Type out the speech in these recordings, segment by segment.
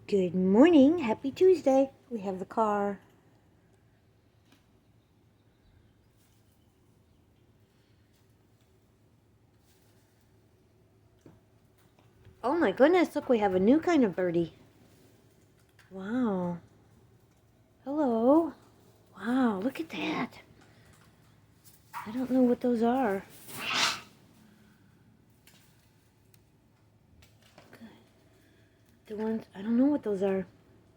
Good morning. Happy Tuesday. We have the car. Oh my goodness, look, we have a new kind of birdie. Wow. Hello. Wow, look at that. I don't know what those are. The ones, I don't know what those are.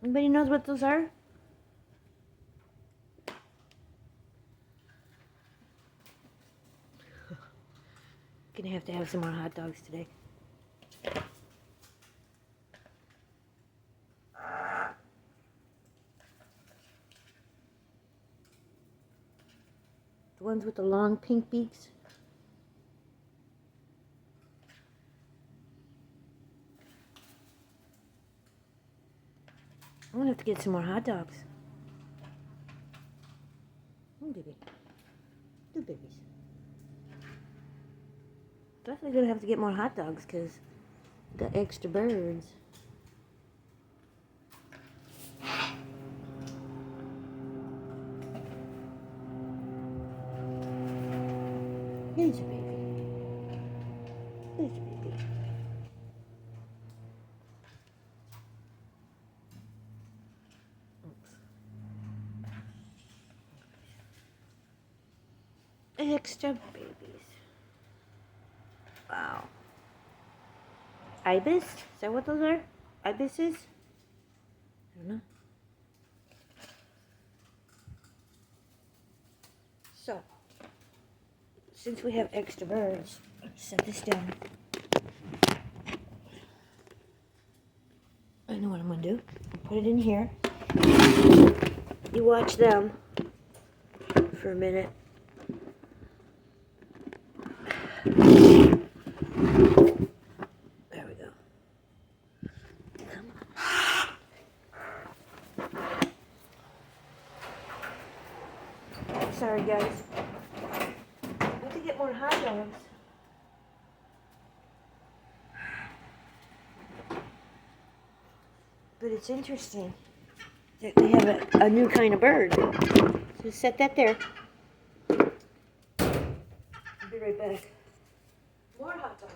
Anybody knows what those are? Gonna have to have some more hot dogs today. The ones with the long pink beaks. I'm gonna have to get some more hot dogs. Oh, baby. Two babies. Definitely gonna have to get more hot dogs because got extra birds. Here's your baby. Here's your baby. Oops. Extra babies. Wow. Ibis? Is that what those are? Ibises? I don't know. So, since we have extra birds, let's set this down. I know what I'm going to do. Put it in here. You watch them for a minute. There we go. Come on. Sorry, guys. I have to get more hot dogs. But it's interesting that we have a new kind of bird. So set that there. I'll be right back. More hot dogs.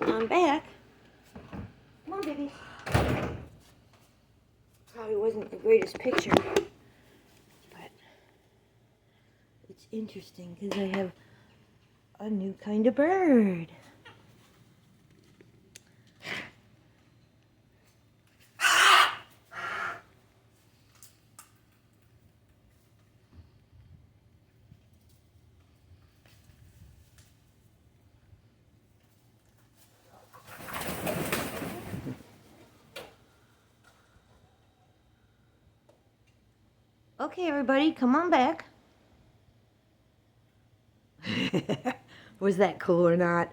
I'm back. Come on, baby. Probably wasn't the greatest picture, but it's interesting because I have a new kind of bird. Okay, everybody, come on back. Was that cool or not?